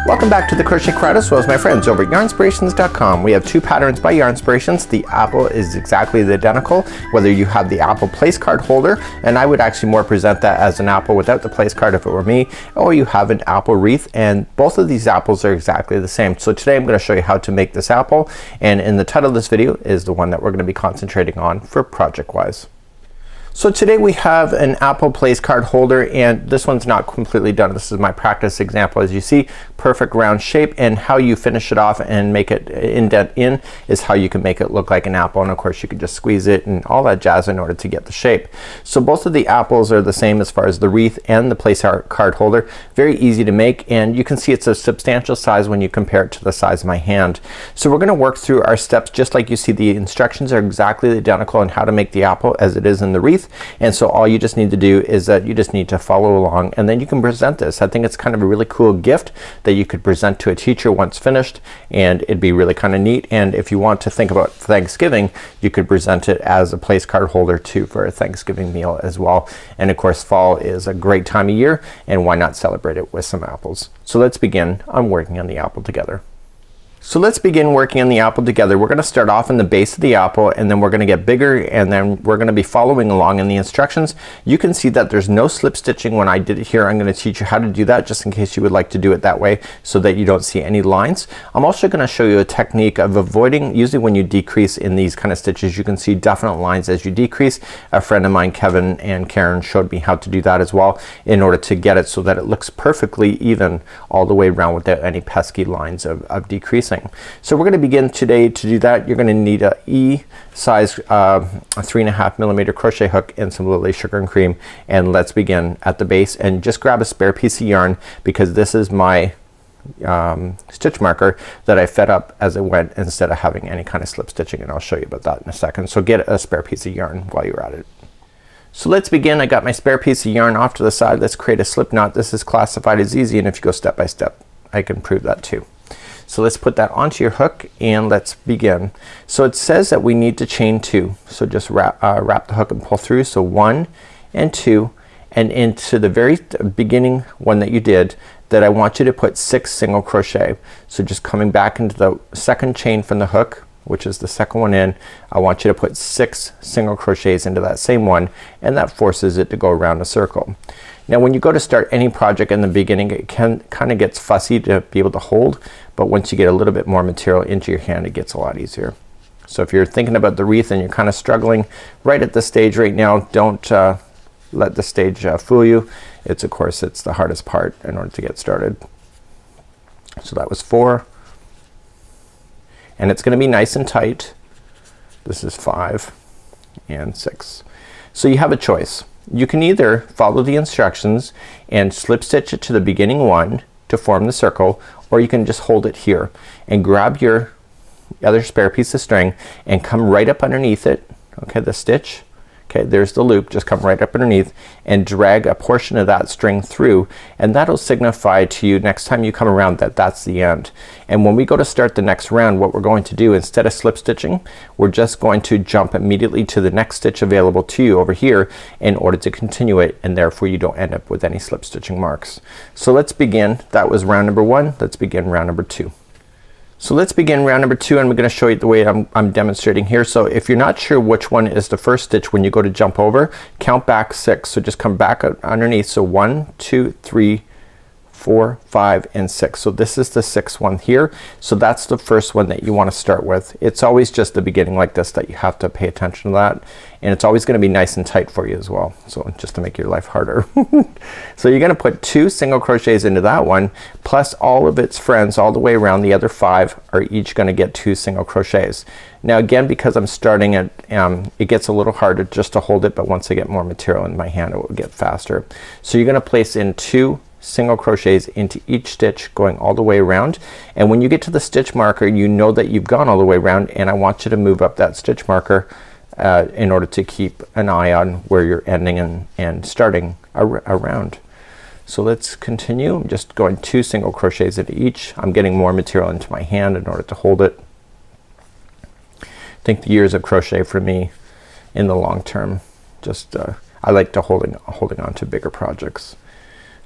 Welcome back to the Crochet Crowd, as well as my friends over at yarnspirations.com. We have two patterns by Yarnspirations. The apple is exactly identical, whether you have the apple place card holder, and I would actually more present that as an apple without the place card if it were me, or you have an apple wreath, and both of these apples are exactly the same. So today I'm going to show you how to make this apple, and in the title of this video is the one that we're going to be concentrating on for project wise. So today we have an apple place card holder, and this one's not completely done. This is my practice example. As you see, perfect round shape, and how you finish it off and make it indent in is how you can make it look like an apple, and of course you can just squeeze it and all that jazz in order to get the shape. So both of the apples are the same as far as the wreath and the place card holder. Very easy to make, and you can see it's a substantial size when you compare it to the size of my hand. So we're gonna work through our steps just like you see. The instructions are exactly identical on how to make the apple as it is in the wreath. And so all you just need to do is that you just need to follow along, and then you can present this. I think it's kind of a really cool gift that you could present to a teacher once finished, and it'd be really kind of neat. And if you want to think about Thanksgiving, you could present it as a place card holder too for a Thanksgiving meal as well. And of course fall is a great time of year, and why not celebrate it with some apples. So let's begin on working on the apple together. So let's begin working on the apple together. We're gonna start off in the base of the apple, and then we're gonna get bigger, and then we're gonna be following along in the instructions. You can see that there's no slip stitching when I did it here. I'm gonna teach you how to do that just in case you would like to do it that way so that you don't see any lines. I'm also gonna show you a technique of avoiding, usually when you decrease in these kind of stitches, you can see definite lines as you decrease. A friend of mine, Kevin and Karen, showed me how to do that as well in order to get it so that it looks perfectly even all the way around without any pesky lines of decreasing. So we're gonna begin today to do that. You're gonna need a E size a 3.5 millimeter crochet hook and some Lily Sugar and Cream, and let's begin at the base. And just grab a spare piece of yarn, because this is my stitch marker that I fed up as it went instead of having any kind of slip stitching, and I'll show you about that in a second. So get a spare piece of yarn while you're at it. So let's begin. I got my spare piece of yarn off to the side. Let's create a slip knot. This is classified as easy, and if you go step by step I can prove that too. So let's put that onto your hook and let's begin. So it says that we need to chain 2. So just wrap the hook and pull through. So 1 and 2, and into the very beginning one that you did, that I want you to put 6 single crochet. So just coming back into the second chain from the hook, which is the second one in, I want you to put 6 single crochets into that same one, and that forces it to go around a circle. Now when you go to start any project in the beginning, it kind of gets fussy to be able to hold, but once you get a little bit more material into your hand, it gets a lot easier. So if you're thinking about the wreath and you're kind of struggling right at this stage right now, don't let the stage fool you. It's of course it's the hardest part in order to get started. So that was 4, and it's gonna be nice and tight. This is 5 and 6. So you have a choice. You can either follow the instructions and slip stitch it to the beginning one to form the circle, or you can just hold it here and grab your other spare piece of string and come right up underneath it. Okay, the stitch. Okay, there's the loop. Just come right up underneath and drag a portion of that string through, and that'll signify to you next time you come around that that's the end. And when we go to start the next round, what we're going to do, instead of slip stitching, we're just going to jump immediately to the next stitch available to you over here in order to continue it, and therefore you don't end up with any slip stitching marks. So let's begin. That was round number 1. Let's begin round number 2. So let's begin round number 2, and I'm gonna show you the way I'm demonstrating here. So if you're not sure which one is the first stitch when you go to jump over, count back 6. So just come back underneath. So 1, 2, 3, 4, 5 and 6. So this is the 6th one here. So that's the first one that you want to start with. It's always just the beginning like this that you have to pay attention to that, and it's always gonna be nice and tight for you as well, so just to make your life harder. So you're gonna put 2 single crochets into that one, plus all of its friends all the way around. The other 5 are each gonna get 2 single crochets. Now again, because I'm starting it, it gets a little harder just to hold it, but once I get more material in my hand, it will get faster. So you're gonna place in 2 single crochets into each stitch going all the way around, and when you get to the stitch marker, you know that you've gone all the way around, and I want you to move up that stitch marker in order to keep an eye on where you're ending and starting around. So let's continue. I'm just going 2 single crochets into each. I'm getting more material into my hand in order to hold it. I think the years of crochet for me in the long term, just I like to holding on to bigger projects.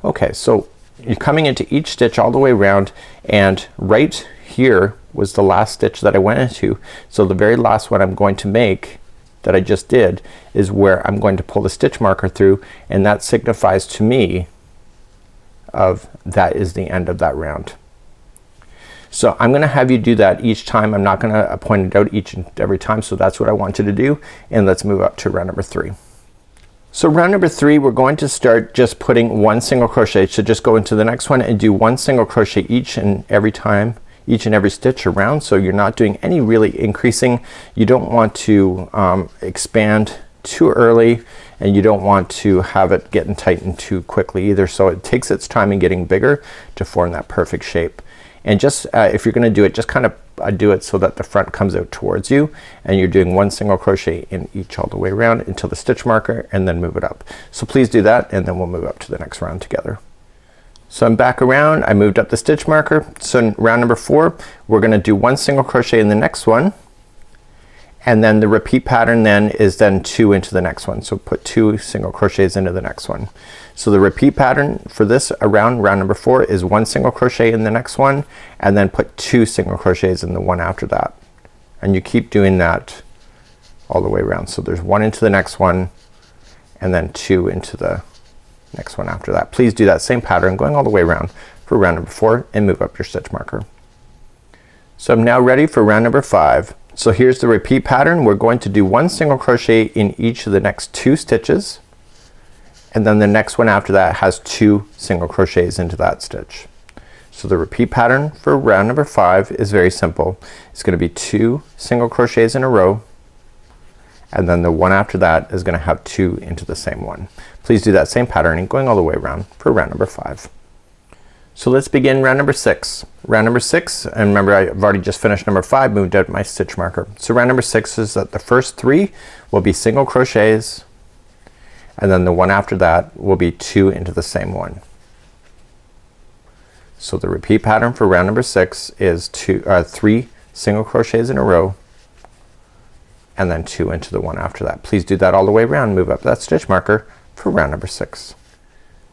Okay, so you're coming into each stitch all the way around, and right here was the last stitch that I went into. So the very last one I'm going to make that I just did is where I'm going to pull the stitch marker through, and that signifies to me of that is the end of that round. So I'm gonna have you do that each time. I'm not gonna point it out each and every time, so that's what I want you to do. And let's move up to round number 3. So round number 3, we're going to start just putting 1 single crochet. So just go into the next one and do 1 single crochet each and every time, each and every stitch around. So you're not doing any really increasing. You don't want to expand too early, and you don't want to have it getting tightened too quickly either. So it takes its time in getting bigger to form that perfect shape. And just if you're gonna do it, just kind of do it so that the front comes out towards you, and you're doing 1 single crochet in each all the way around until the stitch marker, and then move it up. So please do that, and then we'll move up to the next round together. So I'm back around, I moved up the stitch marker. So in round number 4, we're gonna do 1 single crochet in the next one, and then the repeat pattern then is then 2 into the next one. So put 2 single crochets into the next one. So the repeat pattern for this around round number 4 is 1 single crochet in the next one, and then put 2 single crochets in the one after that. And you keep doing that all the way around. So there's 1 into the next one, and then 2 into the next one after that. Please do that same pattern going all the way around for round number 4, and move up your stitch marker. So I'm now ready for round number 5. So here's the repeat pattern. We're going to do 1 single crochet in each of the next 2 stitches, and then the next one after that has 2 single crochets into that stitch. So the repeat pattern for round number 5 is very simple. It's gonna be 2 single crochets in a row, and then the one after that is gonna have 2 into the same one. Please do that same patterning going all the way around for round number 5. So let's begin round number 6. Round number 6, and remember I've already just finished number 5, moved out my stitch marker. So round number 6 is that the first 3 will be single crochets, and then the one after that will be 2 into the same one. So the repeat pattern for round number 6 is 3 single crochets in a row, and then 2 into the one after that. Please do that all the way around. Move up that stitch marker for round number 6.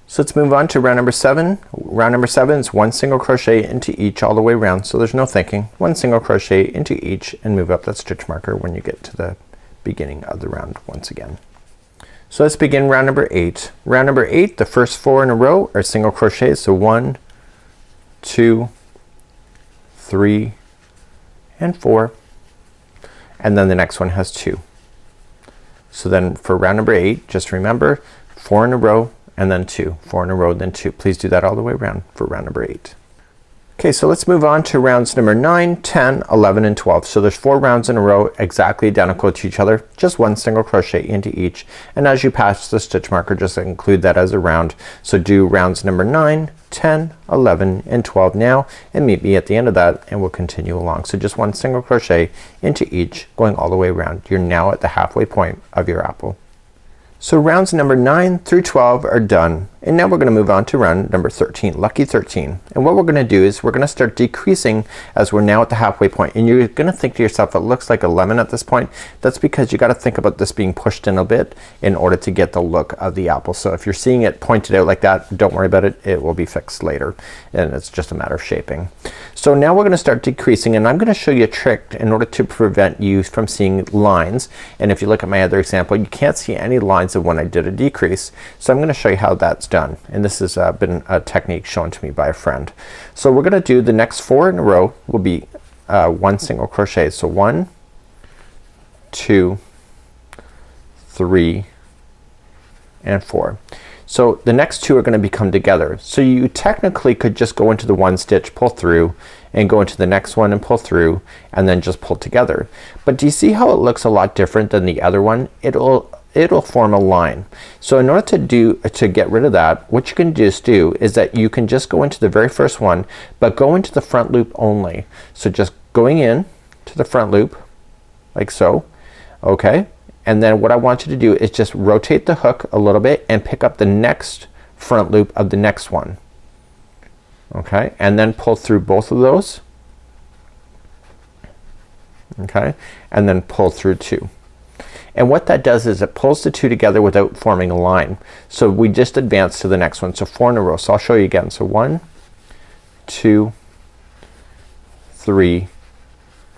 So let's move on to round number 7. Round number 7 is 1 single crochet into each all the way around. So there's no thinking. 1 single crochet into each, and move up that stitch marker when you get to the beginning of the round once again. So let's begin round number 8. Round number 8, the first 4 in a row are single crochets. So 1, 2, 3, and 4, and then the next one has 2. So then for round number 8, just remember 4 in a row, and then 2, 4 in a row, then 2. Please do that all the way around for round number 8. Okay, so let's move on to rounds number 9, 10, 11, and 12. So there's 4 rounds in a row exactly identical to each other, just 1 single crochet into each, and as you pass the stitch marker, just include that as a round. So do rounds number 9, 10, 11, and 12 now, and meet me at the end of that, and we'll continue along. So just 1 single crochet into each going all the way around. You're now at the halfway point of your apple. So rounds number 9 through 12 are done, and now we're gonna move on to round number 13, lucky 13. And what we're gonna do is we're gonna start decreasing as we're now at the halfway point. And you're gonna think to yourself, it looks like a lemon at this point. That's because you gotta think about this being pushed in a bit in order to get the look of the apple. So if you're seeing it pointed out like that, don't worry about it. It will be fixed later, and it's just a matter of shaping. So now we're gonna start decreasing, and I'm gonna show you a trick in order to prevent you from seeing lines. And if you look at my other example, you can't see any lines of when I did a decrease. So I'm gonna show you how that's done, and this has been a technique shown to me by a friend. So we're gonna do the next 4 in a row will be 1 single crochet. So 1, 2, 3, and 4. So the next 2 are gonna become together. So you technically could just go into the one stitch, pull through, and go into the next one and pull through, and then just pull together. But do you see how it looks a lot different than the other one? It'll form a line. So in order to get rid of that, what you can just do is that you can just go into the very first one, but go into the front loop only. So just going in to the front loop like so. Okay, and then what I want you to do is just rotate the hook a little bit and pick up the next front loop of the next one. Okay, and then pull through both of those. Okay, and then pull through 2. And what that does is it pulls the two together without forming a line. So we just advance to the next one. So 4 in a row. So I'll show you again. So 1, 2, 3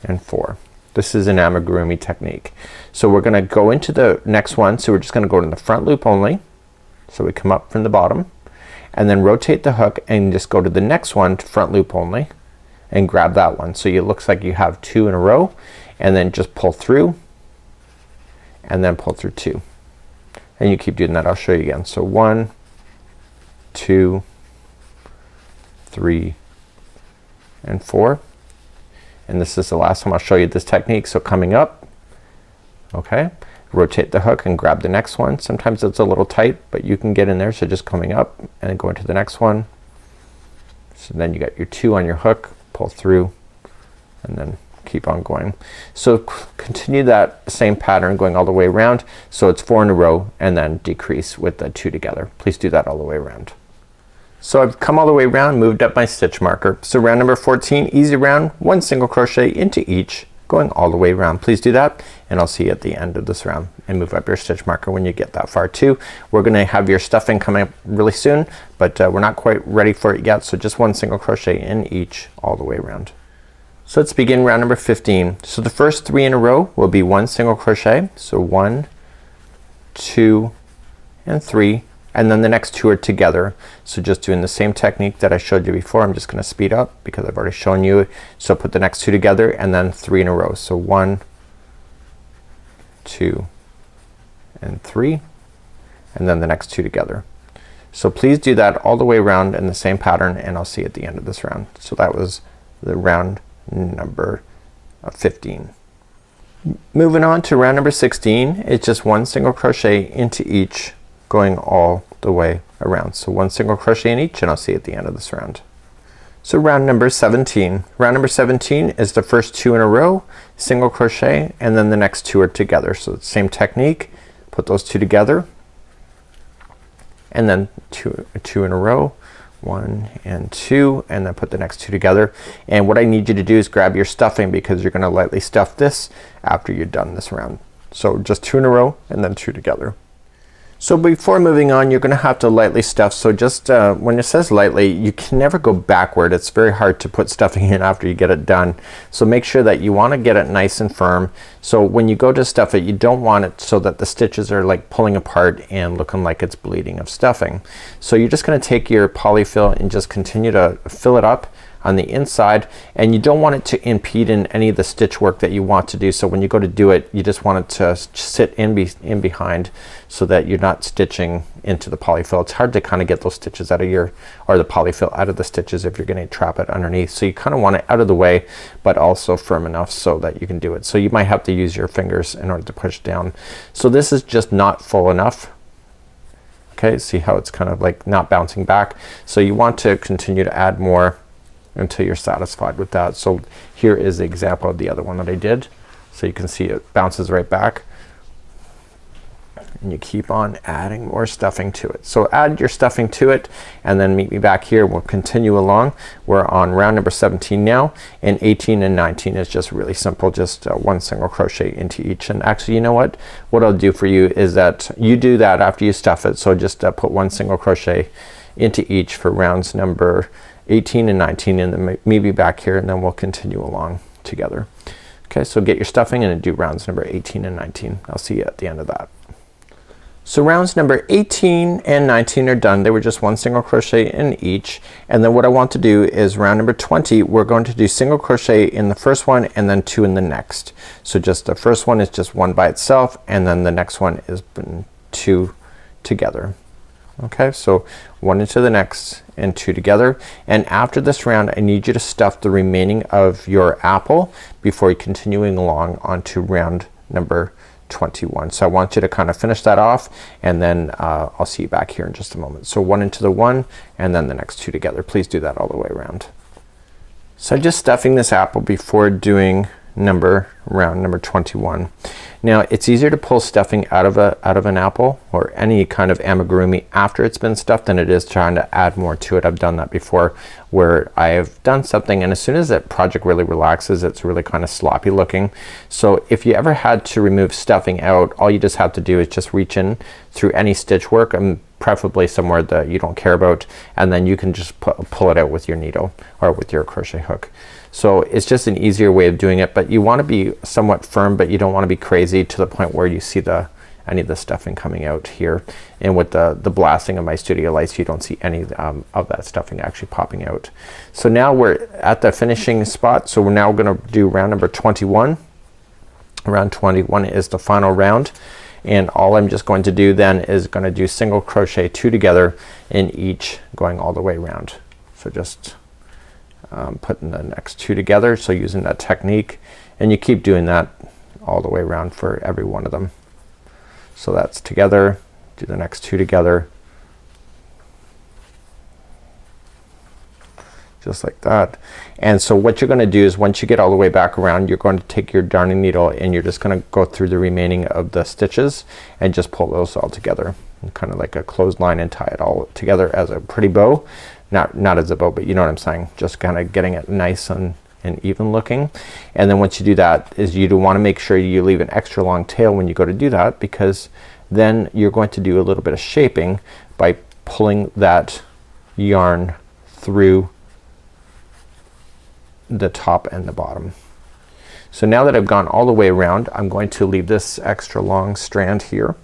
and 4. This is an amigurumi technique. So we're gonna go into the next one. So we're just gonna go to the front loop only. So we come up from the bottom and then rotate the hook and just go to the next one to front loop only and grab that one. So it looks like you have 2 in a row, and then just pull through and then pull through 2, and you keep doing that. I'll show you again. So 1, 2, 3 and 4, and this is the last time I'll show you this technique. So coming up, okay, rotate the hook and grab the next one. Sometimes it's a little tight, but you can get in there. So just coming up and then go into the next one. So then you got your 2 on your hook, pull through and then keep on going. So continue that same pattern going all the way around. So it's 4 in a row and then decrease with the 2 together. Please do that all the way around. So I've come all the way around, moved up my stitch marker. So round number 14, easy round, 1 single crochet into each, going all the way around. Please do that, and I'll see you at the end of this round, and move up your stitch marker when you get that far too. We're gonna have your stuffing coming up really soon, but we're not quite ready for it yet. So just 1 single crochet in each all the way around. So let's begin round number 15. So the first 3 in a row will be 1 single crochet. So 1, 2 and 3, and then the next 2 are together. So just doing the same technique that I showed you before. I'm just gonna speed up because I've already shown you. So put the next 2 together and then 3 in a row. So 1, 2 and 3, and then the next 2 together. So please do that all the way around in the same pattern, and I'll see you at the end of this round. So that was the round number 15. Moving on to round number 16, it's just 1 single crochet into each, going all the way around. So 1 single crochet in each, and I'll see you at the end of this round. So round number 17. Round number 17 is the first 2 in a row, single crochet, and then the next 2 are together. So it's the same technique. Put those 2 together and then 2 in a row, 1 and 2, and then put the next 2 together. And what I need you to do is grab your stuffing, because you're gonna lightly stuff this after you're done this round. So just 2 in a row and then 2 together. So before moving on, you're gonna have to lightly stuff. So just when it says lightly, you can never go backward. It's very hard to put stuffing in after you get it done. So make sure that you wanna get it nice and firm. So when you go to stuff it, you don't want it so that the stitches are like pulling apart and looking like it's bleeding of stuffing. So you're just gonna take your polyfill and just continue to fill it up on the inside, and you don't want it to impede in any of the stitch work that you want to do. So when you go to do it, you just want it to sit in behind, so that you're not stitching into the polyfill. It's hard to kind of get those stitches out of your, or the polyfill out of the stitches if you're gonna trap it underneath. So you kind of want it out of the way, but also firm enough so that you can do it. So you might have to use your fingers in order to push down. So this is just not full enough. Okay, see how it's kind of like not bouncing back. So you want to continue to add more until you're satisfied with that. So here is the example of the other one that I did. So you can see it bounces right back, and you keep on adding more stuffing to it. So add your stuffing to it and then meet me back here. We'll continue along. We're on round number 17 now, and 18 and 19 is just really simple. Just 1 single crochet into each. And actually, you know what I'll do for you is that you do that after you stuff it. So just put 1 single crochet into each for rounds number 18 and 19, and then maybe back here, and then we'll continue along together. Okay, so get your stuffing and do rounds number 18 and 19. I'll see you at the end of that. So rounds number 18 and 19 are done. They were just 1 single crochet in each, and then what I want to do is round number 20, we're going to do single crochet in the first one and then 2 in the next. So just the first one is just 1 by itself, and then the next one is 2 together. Okay, so 1 into the next and 2 together. And after this round, I need you to stuff the remaining of your apple before you're continuing along onto round number 21. So I want you to kind of finish that off, and then I'll see you back here in just a moment. So 1 into the 1 and then the next 2 together. Please do that all the way around. So just stuffing this apple before doing round number 21. Now it's easier to pull stuffing out of an apple or any kind of amigurumi after it's been stuffed than it is trying to add more to it. I've done that before where I've done something and as soon as that project really relaxes it's really kind of sloppy looking. So if you ever had to remove stuffing out, all you just have to do is just reach in through any stitch work and preferably somewhere that you don't care about, and then you can just pull it out with your needle or with your crochet hook. So it's just an easier way of doing it, but you want to be somewhat firm but you don't want to be crazy to the point where you see any of the stuffing coming out here. And with the blasting of my studio lights you don't see any of that stuffing actually popping out. So now we're at the finishing spot, so we're now gonna do round number 21. Round 21 is the final round, and all I'm just going to do then is gonna do single crochet 2 together in each going all the way around. So just putting the next 2 together, so using that technique, and you keep doing that all the way around for every one of them. So that's together, do the next 2 together just like that. And so what you're gonna do is once you get all the way back around you're going to take your darning needle and you're just gonna go through the remaining of the stitches and just pull those all together kind of like a clothesline and tie it all together as a pretty bow. Not as a bow, but you know what I'm saying, just kind of getting it nice and even looking. And then once you do that is you do want to make sure you leave an extra long tail when you go to do that, because then you're going to do a little bit of shaping by pulling that yarn through the top and the bottom. So now that I've gone all the way around I'm going to leave this extra long strand here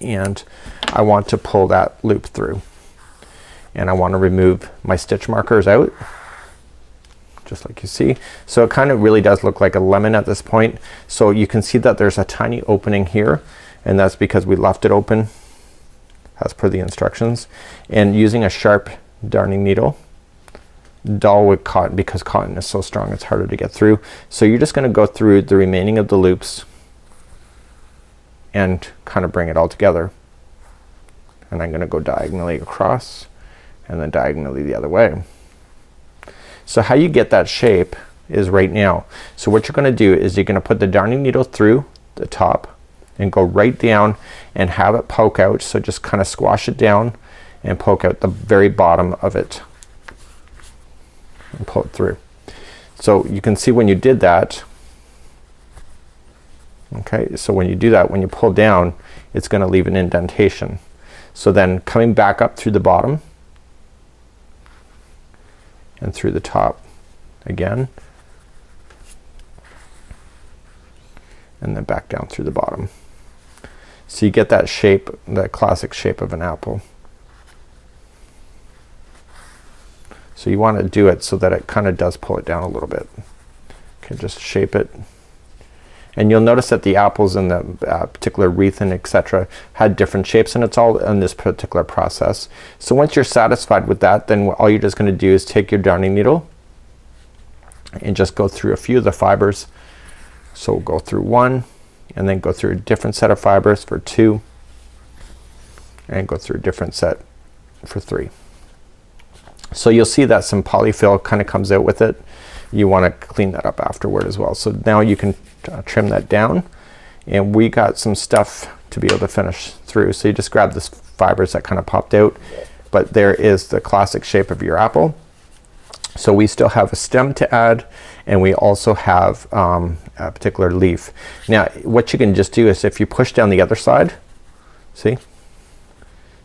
and I want to pull that loop through, and I want to remove my stitch markers out just like you see. So it kind of really does look like a lemon at this point. So you can see that there's a tiny opening here, and that's because we left it open as per the instructions. And using a sharp darning needle, dull with cotton, because cotton is so strong it's harder to get through. So you're just gonna go through the remaining of the loops and kind of bring it all together. And I'm gonna go diagonally across and then diagonally the other way. So how you get that shape is right now. So what you're gonna do is you're gonna put the darning needle through the top and go right down and have it poke out. So just kind of squash it down and poke out the very bottom of it and pull it through. So you can see when you did that, okay, so when you do that, when you pull down it's gonna leave an indentation. So then coming back up through the bottom and through the top again, and then back down through the bottom. So you get that shape, that classic shape of an apple. So you want to do it so that it kind of does pull it down a little bit. Okay, just shape it. And you'll notice that the apples in the particular wreath and etc. had different shapes, and it's all in this particular process. So once you're satisfied with that, then all you're just gonna do is take your darning needle and just go through a few of the fibers. So we'll go through 1 and then go through a different set of fibers for 2 and go through a different set for 3. So you'll see that some polyfill kind of comes out with it. You want to clean that up afterward as well. So now you can trim that down, and we got some stuff to be able to finish through. So you just grab the fibers that kind of popped out, but there is the classic shape of your apple. So we still have a stem to add, and we also have a particular leaf. Now what you can just do is if you push down the other side, see?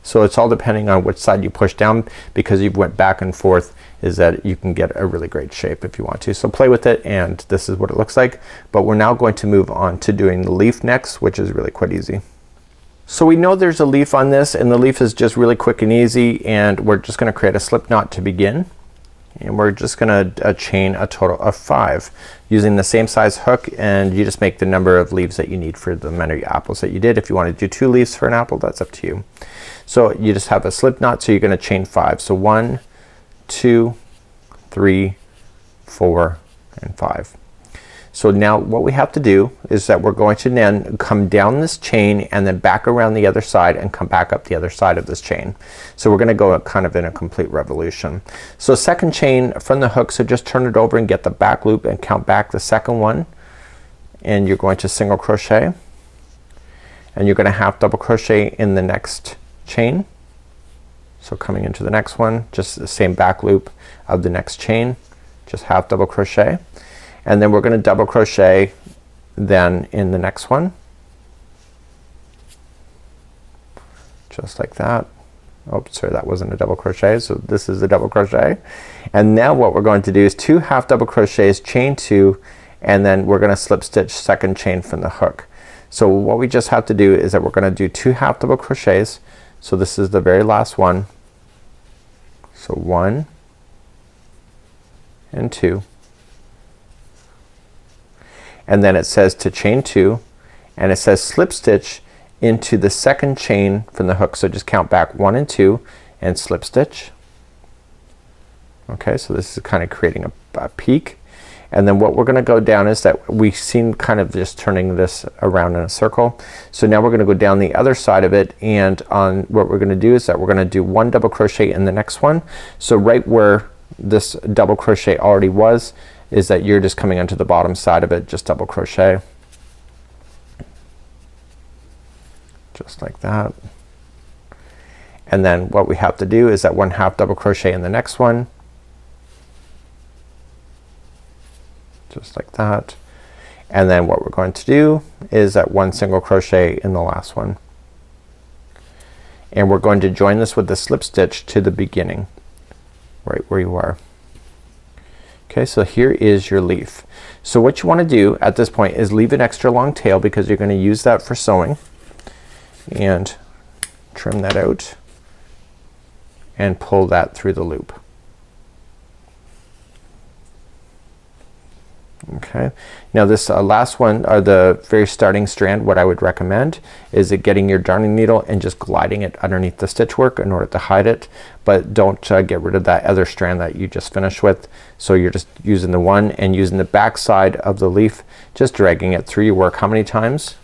So it's all depending on which side you push down, because you've went back and forth, is that you can get a really great shape if you want to. So play with it, and this is what it looks like. But we're now going to move on to doing the leaf next, which is really quite easy. So we know there's a leaf on this, and the leaf is just really quick and easy, and we're just gonna create a slip knot to begin. And we're just gonna chain a total of 5 using the same size hook, and you just make the number of leaves that you need for the many apples that you did. If you want to do 2 leaves for an apple, that's up to you. So you just have a slip knot, so you're gonna chain 5. So 1, 2, 3, 4, and 5. So now what we have to do is that we're going to then come down this chain and then back around the other side and come back up the other side of this chain. So we're gonna go kind of in a complete revolution. So second chain from the hook, so just turn it over and get the back loop and count back the second one, and you're going to single crochet, and you're gonna half double crochet in the next chain. So coming into the next one, just the same back loop of the next chain, just half double crochet, and then we're gonna double crochet then in the next one, just like that. Oh, sorry, that wasn't a double crochet, so this is a double crochet. And now what we're going to do is 2 half double crochets, chain 2, and then we're gonna slip stitch second chain from the hook. So what we just have to do is that we're gonna do 2 half double crochets. So this is the very last one. So 1 and 2, and then it says to chain 2, and it says slip stitch into the second chain from the hook. So just count back 1 and 2 and slip stitch. Okay, so this is kind of creating a peak. And then what we're gonna go down is that we've seen kind of just turning this around in a circle. So now we're gonna go down the other side of it, and on what we're gonna do is that we're gonna do 1 double crochet in the next one. So right where this double crochet already was is that you're just coming onto the bottom side of it, just double crochet. Just like that. And then what we have to do is that 1 half double crochet in the next one. Just like that. And then what we're going to do is that 1 single crochet in the last one. And we're going to join this with the slip stitch to the beginning, right where you are. Okay, so here is your leaf. So what you want to do at this point is leave an extra long tail because you're gonna use that for sewing, and trim that out and pull that through the loop. Okay, now this last one, or the very starting strand, what I would recommend is that getting your darning needle and just gliding it underneath the stitch work in order to hide it, but don't get rid of that other strand that you just finished with. So you're just using the one and using the back side of the leaf, just dragging it through your work. How many times?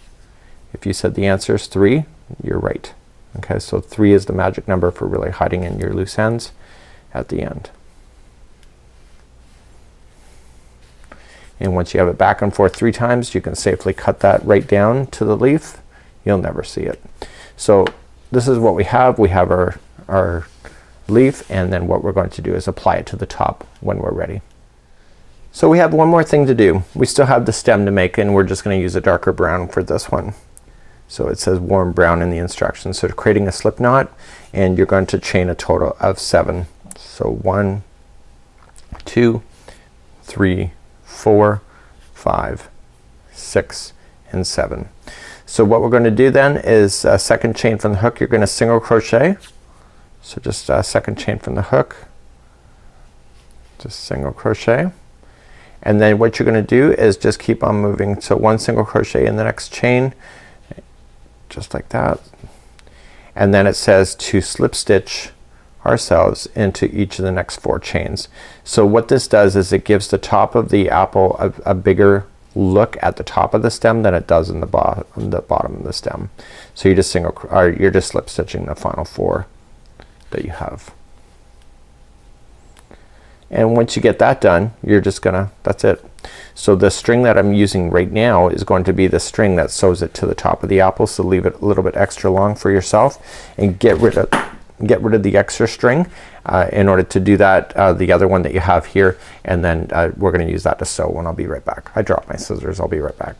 If you said the answer is 3, you're right. Okay, so 3 is the magic number for really hiding in your loose ends at the end. And once you have it back and forth 3 times, you can safely cut that right down to the leaf. You'll never see it. So this is what we have. We have our leaf, and then what we're going to do is apply it to the top when we're ready. So we have one more thing to do. We still have the stem to make, and we're just gonna use a darker brown for this one. So it says warm brown in the instructions. So creating a slip knot, and you're going to chain a total of 7. So 1, 2, 3, 4, 5, 6, and 7. So what we're going to do then is second chain from the hook, you're gonna single crochet. So just second chain from the hook, just single crochet, and then what you're gonna do is just keep on moving. So 1 single crochet in the next chain, just like that, and then it says to slip stitch ourselves into each of the next 4 chains. So what this does is it gives the top of the apple a bigger look at the top of the stem than it does in the bottom of the stem. So you just you're just slip stitching the final 4 that you have. And once you get that done, you're just gonna, that's it. So the string that I'm using right now is going to be the string that sews it to the top of the apple. So leave it a little bit extra long for yourself and get rid of the extra string in order to do that, the other one that you have here, and then we're gonna use that to sew when I'll be right back. I dropped my scissors. I'll be right back.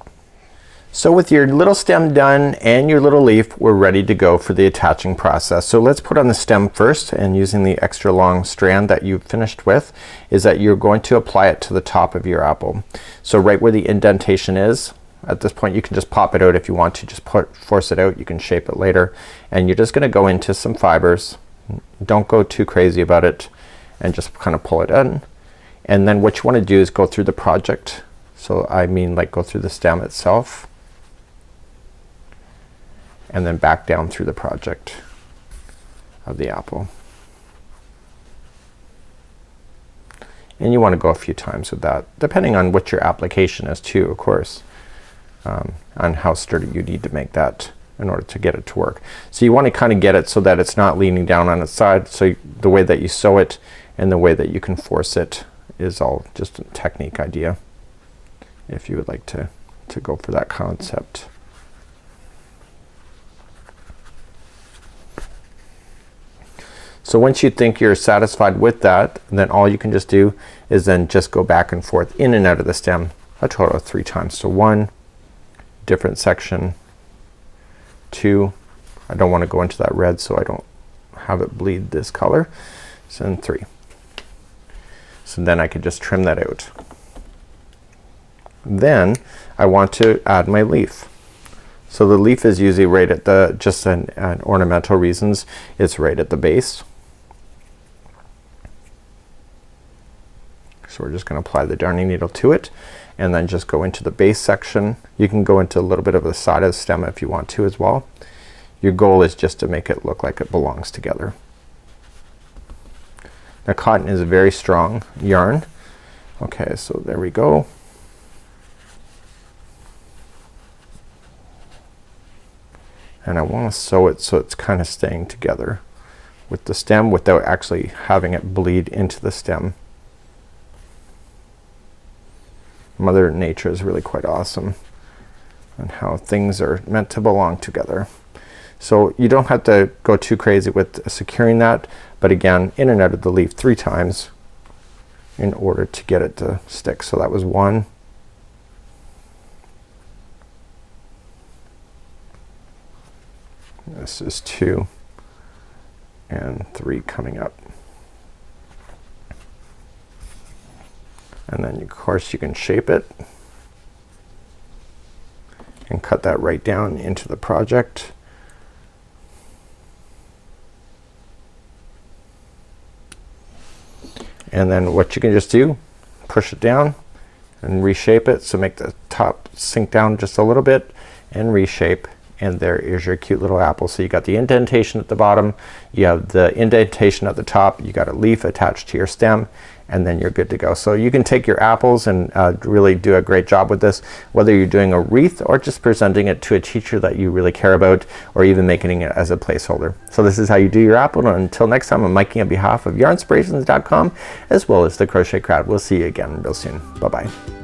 So with your little stem done and your little leaf, we're ready to go for the attaching process. So let's put on the stem first, and using the extra long strand that you've finished with is that you're going to apply it to the top of your apple. So right where the indentation is, at this point you can just pop it out if you want to, just force it out. You can shape it later, and you're just gonna go into some fibers. Don't go too crazy about it, and just kind of pull it in. And then what you want to do is go through the project. So I mean like go through the stem itself, and then back down through the project of the apple. And you want to go a few times with that, depending on what your application is too, of course, on how sturdy you need to make that in order to get it to work. So you want to kind of get it so that it's not leaning down on its side. So the way that you sew it and the way that you can force it is all just a technique idea, if you would like to to go for that concept. So once you think you're satisfied with that, then all you can just do is then just go back and forth in and out of the stem a total of 3 times. So 1, different section, 2, I don't want to go into that red so I don't have it bleed this color, so then 3. So then I could just trim that out. Then I want to add my leaf. So the leaf is usually right at the, just an ornamental reasons, it's right at the base. So we're just gonna apply the darning needle to it and then just go into the base section. You can go into a little bit of the side of the stem if you want to as well. Your goal is just to make it look like it belongs together. Now cotton is a very strong yarn. Okay, so there we go. And I want to sew it so it's kind of staying together with the stem without actually having it bleed into the stem. Mother Nature is really quite awesome and how things are meant to belong together. So you don't have to go too crazy with securing that, but again, in and out of the leaf 3 times in order to get it to stick. So that was 1, this is 2, and 3 coming up. And then of course you can shape it and cut that right down into the project. And then what you can just do, push it down and reshape it, so make the top sink down just a little bit and reshape, and there is your cute little apple. So you got the indentation at the bottom, you have the indentation at the top, you got a leaf attached to your stem, and then you're good to go. So you can take your apples and really do a great job with this, whether you're doing a wreath or just presenting it to a teacher that you really care about, or even making it as a placeholder. So this is how you do your apple, and until next time, I'm Mikey on behalf of yarnspirations.com as well as the Crochet Crowd. We'll see you again real soon. Bye bye.